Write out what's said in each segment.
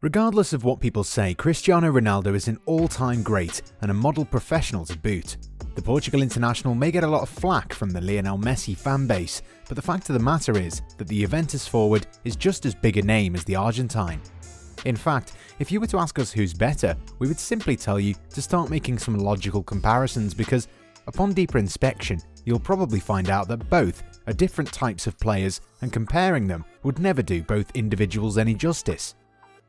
Regardless of what people say, Cristiano Ronaldo is an all-time great and a model professional to boot. The Portugal international may get a lot of flack from the Lionel Messi fanbase, but the fact of the matter is that the Juventus forward is just as big a name as the Argentine. In fact, if you were to ask us who's better, we would simply tell you to start making some logical comparisons because, upon deeper inspection, you'll probably find out that both are different types of players and comparing them would never do both individuals any justice.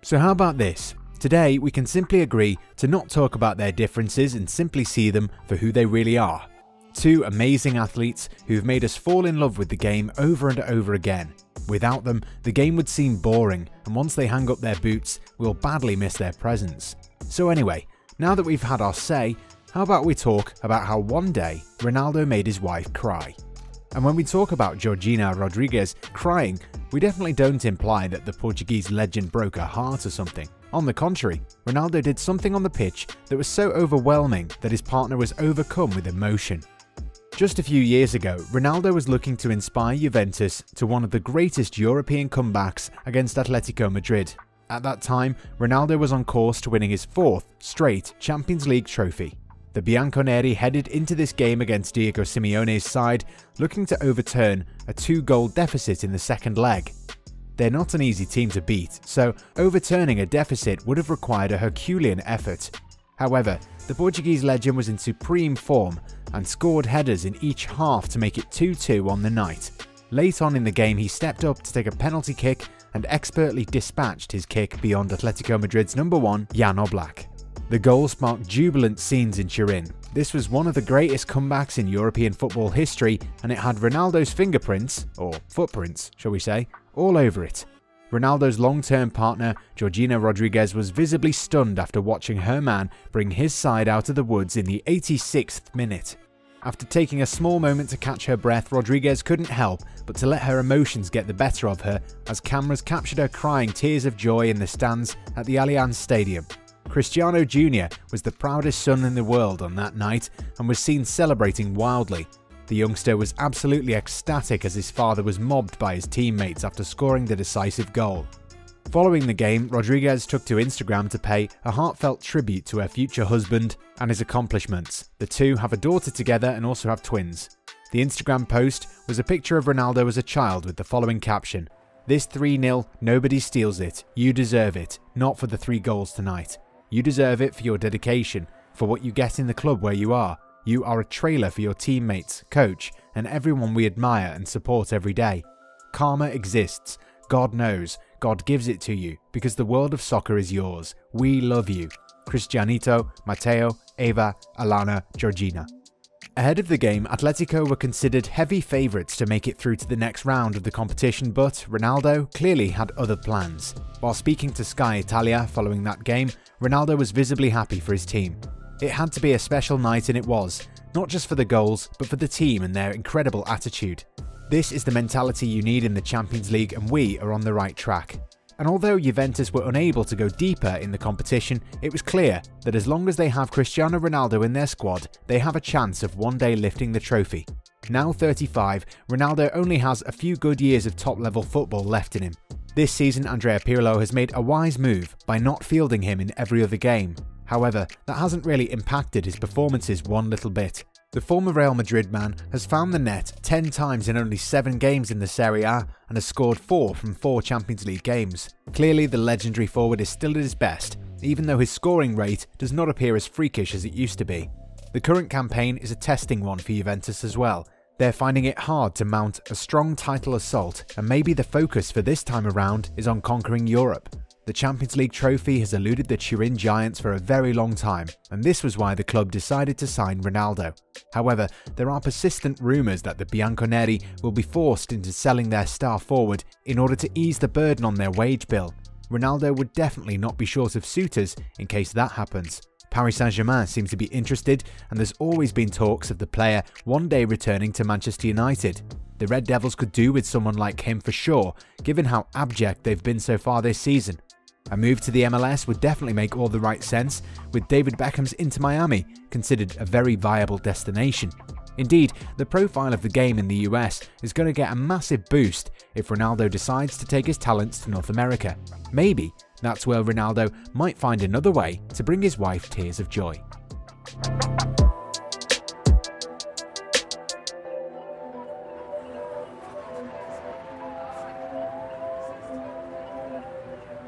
So how about this? Today we can simply agree to not talk about their differences and simply see them for who they really are. Two amazing athletes who've made us fall in love with the game over and over again. Without them, the game would seem boring, and once they hang up their boots, we'll badly miss their presence. So anyway, now that we've had our say, how about we talk about how one day Ronaldo made his wife cry? And when we talk about Georgina Rodriguez crying, we definitely don't imply that the Portuguese legend broke her heart or something. On the contrary, Ronaldo did something on the pitch that was so overwhelming that his partner was overcome with emotion. Just a few years ago, Ronaldo was looking to inspire Juventus to one of the greatest European comebacks against Atletico Madrid. At that time, Ronaldo was on course to winning his fourth straight Champions League trophy. The Bianconeri headed into this game against Diego Simeone's side, looking to overturn a 2-goal deficit in the second leg. They're not an easy team to beat, so overturning a deficit would have required a Herculean effort. However, the Portuguese legend was in supreme form and scored headers in each half to make it 2-2 on the night. Late on in the game, he stepped up to take a penalty kick and expertly dispatched his kick beyond Atletico Madrid's number 1, Jan Oblak. The goal sparked jubilant scenes in Turin. This was one of the greatest comebacks in European football history, and it had Ronaldo's fingerprints, or footprints, shall we say, all over it. Ronaldo's long-term partner, Georgina Rodriguez, was visibly stunned after watching her man bring his side out of the woods in the 86th minute. After taking a small moment to catch her breath, Rodriguez couldn't help but to let her emotions get the better of her as cameras captured her crying tears of joy in the stands at the Allianz Stadium. Cristiano Jr. was the proudest son in the world on that night and was seen celebrating wildly. The youngster was absolutely ecstatic as his father was mobbed by his teammates after scoring the decisive goal. Following the game, Rodriguez took to Instagram to pay a heartfelt tribute to her future husband and his accomplishments. The two have a daughter together and also have twins. The Instagram post was a picture of Ronaldo as a child with the following caption: "This 3-0, nobody steals it. You deserve it, not for the 3 goals tonight. You deserve it for your dedication, for what you get in the club where you are. You are a trailer for your teammates, coach, and everyone we admire and support every day. Karma exists. God knows. God gives it to you because the world of soccer is yours. We love you. Cristianito, Matteo, Eva, Alana, Georgina." Ahead of the game, Atletico were considered heavy favourites to make it through to the next round of the competition, but Ronaldo clearly had other plans. While speaking to Sky Italia following that game, Ronaldo was visibly happy for his team. It had to be a special night, and it was, not just for the goals, but for the team and their incredible attitude. This is the mentality you need in the Champions League, and we are on the right track. And although Juventus were unable to go deeper in the competition, it was clear that as long as they have Cristiano Ronaldo in their squad, they have a chance of one day lifting the trophy. Now 35, Ronaldo only has a few good years of top-level football left in him. This season, Andrea Pirlo has made a wise move by not fielding him in every other game. However, that hasn't really impacted his performances one little bit. The former Real Madrid man has found the net 10 times in only 7 games in the Serie A and has scored 4 from 4 Champions League games. Clearly, the legendary forward is still at his best, even though his scoring rate does not appear as freakish as it used to be. The current campaign is a testing one for Juventus as well. They're finding it hard to mount a strong title assault, and maybe the focus for this time around is on conquering Europe. The Champions League trophy has eluded the Turin Giants for a very long time, and this was why the club decided to sign Ronaldo. However, there are persistent rumours that the Bianconeri will be forced into selling their star forward in order to ease the burden on their wage bill. Ronaldo would definitely not be short of suitors in case that happens. Paris Saint-Germain seems to be interested, and there's always been talks of the player one day returning to Manchester United. The Red Devils could do with someone like him for sure, given how abject they've been so far this season. A move to the MLS would definitely make all the right sense, with David Beckham's Inter Miami considered a very viable destination. Indeed, the profile of the game in the US is going to get a massive boost if Ronaldo decides to take his talents to North America. Maybe That's where Ronaldo might find another way to bring his wife tears of joy.